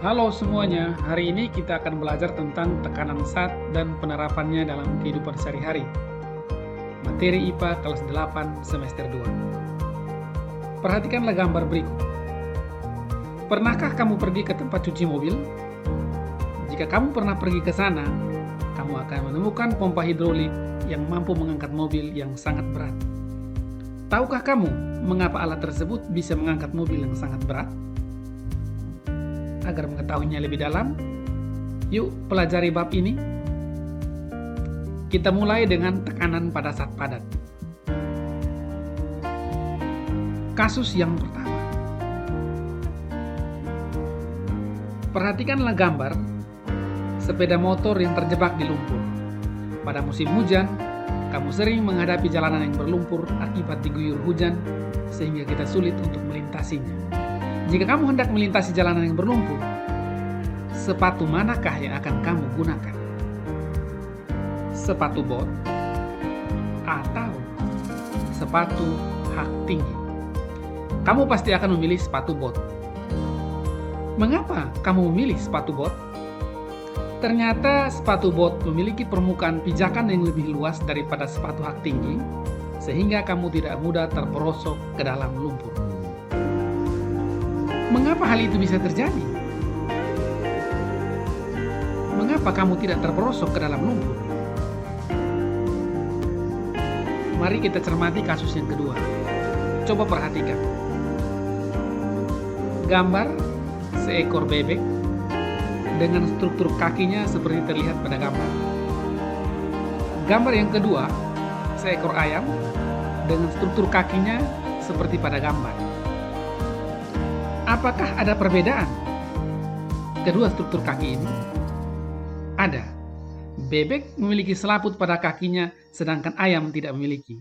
Halo semuanya, hari ini kita akan belajar tentang tekanan zat dan penerapannya dalam kehidupan sehari-hari. Materi IPA kelas 8 semester 2. Perhatikanlah gambar berikut. Pernahkah kamu pergi ke tempat cuci mobil? Jika kamu pernah pergi ke sana, kamu akan menemukan pompa hidrolik yang mampu mengangkat mobil yang sangat berat. Tahukah kamu mengapa alat tersebut bisa mengangkat mobil yang sangat berat? Agar mengetahuinya lebih dalam, yuk pelajari bab ini. Kita mulai dengan tekanan pada zat padat. Kasus yang pertama. Perhatikanlah gambar sepeda motor yang terjebak di lumpur. Pada musim hujan, kamu sering menghadapi jalanan yang berlumpur akibat diguyur hujan, sehingga kita sulit untuk melintasinya. Jika kamu hendak melintasi jalanan yang berlumpur, sepatu manakah yang akan kamu gunakan? Sepatu bot atau sepatu hak tinggi? Kamu pasti akan memilih sepatu bot. Mengapa kamu memilih sepatu bot? Ternyata sepatu bot memiliki permukaan pijakan yang lebih luas daripada sepatu hak tinggi, sehingga kamu tidak mudah terperosok ke dalam lumpur. Mengapa hal itu bisa terjadi? Mengapa kamu tidak terperosok ke dalam lumpur? Mari kita cermati kasus yang kedua. Coba perhatikan. Gambar seekor bebek dengan struktur kakinya seperti terlihat pada gambar. Gambar yang kedua, seekor ayam dengan struktur kakinya seperti pada gambar. Apakah ada perbedaan kedua struktur kaki ini? Ada. Bebek memiliki selaput pada kakinya, sedangkan ayam tidak memiliki.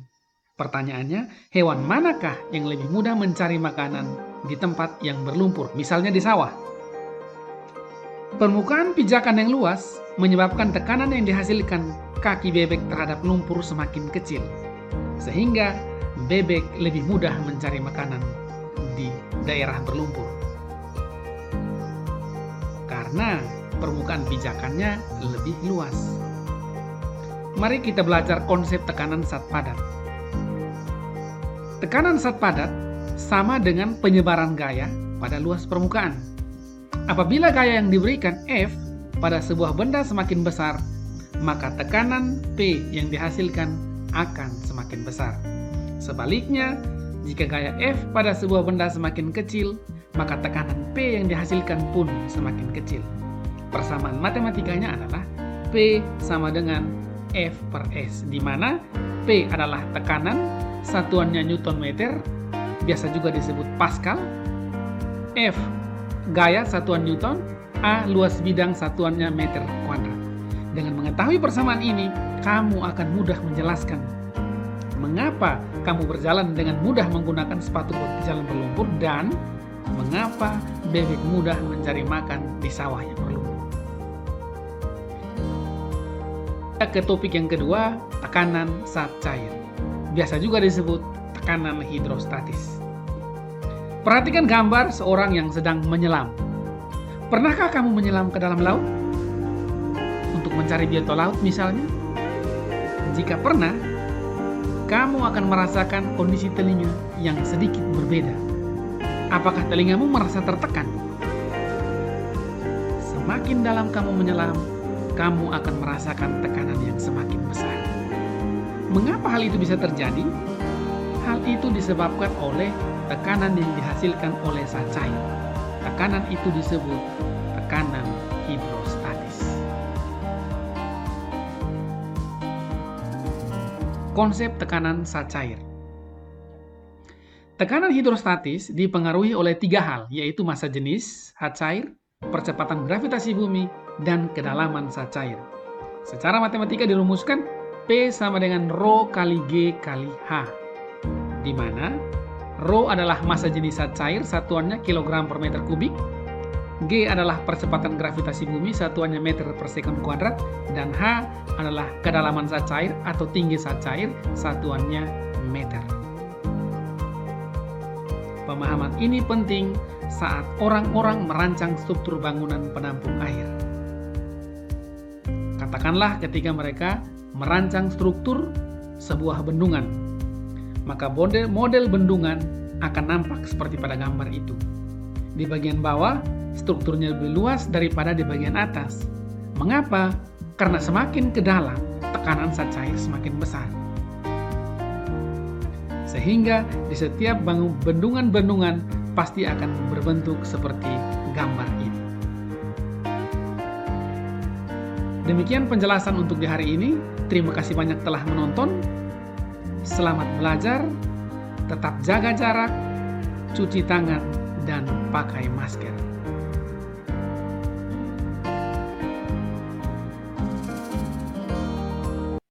Pertanyaannya, hewan manakah yang lebih mudah mencari makanan di tempat yang berlumpur, misalnya di sawah? Permukaan pijakan yang luas menyebabkan tekanan yang dihasilkan kaki bebek terhadap lumpur semakin kecil, sehingga bebek lebih mudah mencari makanan di daerah berlumpur. Karena permukaan pijakannya lebih luas. Mari kita belajar konsep tekanan zat padat. Tekanan zat padat sama dengan penyebaran gaya pada luas permukaan. Apabila gaya yang diberikan F pada sebuah benda semakin besar, maka tekanan P yang dihasilkan akan semakin besar. Sebaliknya, jika gaya F pada sebuah benda semakin kecil, maka tekanan P yang dihasilkan pun semakin kecil. Persamaan matematikanya adalah P sama dengan F per S, di mana P adalah tekanan, satuannya Newton meter, biasa juga disebut Pascal, F gaya satuan Newton, A luas bidang satuannya meter kuadrat. Dengan mengetahui persamaan ini, kamu akan mudah menjelaskan mengapa kamu berjalan dengan mudah menggunakan sepatu bot di jalan berlumpur dan mengapa bebek mudah mencari makan di sawah yang berlumpur. Ke topik yang kedua, tekanan zat cair. Biasa juga disebut tekanan hidrostatis. Perhatikan gambar seorang yang sedang menyelam. Pernahkah kamu menyelam ke dalam laut? Untuk mencari biota laut misalnya? Jika pernah, kamu akan merasakan kondisi telinga yang sedikit berbeda. Apakah telingamu merasa tertekan? Semakin dalam kamu menyelam, kamu akan merasakan tekanan yang semakin besar. Mengapa hal itu bisa terjadi? Hal itu disebabkan oleh tekanan yang dihasilkan oleh zat cair. Tekanan itu disebut tekanan hidrostatis. Konsep tekanan zat cair. Tekanan hidrostatis dipengaruhi oleh tiga hal, yaitu massa jenis zat cair, percepatan gravitasi bumi, dan kedalaman zat cair. Secara matematika dirumuskan P sama dengan Rho kali G kali H, di mana Rho adalah massa jenis zat cair, satuannya kilogram per meter kubik, G adalah percepatan gravitasi bumi, satuannya meter per sekon kuadrat, dan H adalah kedalaman zat cair atau tinggi zat cair, satuannya meter. Pemahaman ini penting saat orang-orang merancang struktur bangunan penampung air. Katakanlah ketika mereka merancang struktur sebuah bendungan, maka model bendungan akan nampak seperti pada gambar itu. Di bagian bawah, strukturnya lebih luas daripada di bagian atas. Mengapa? Karena semakin ke dalam, tekanan zat cair semakin besar. Sehingga di setiap bendungan-bendungan pasti akan berbentuk seperti gambar ini. Demikian penjelasan untuk di hari ini. Terima kasih banyak telah menonton. Selamat belajar, tetap jaga jarak, cuci tangan, dan pakai masker.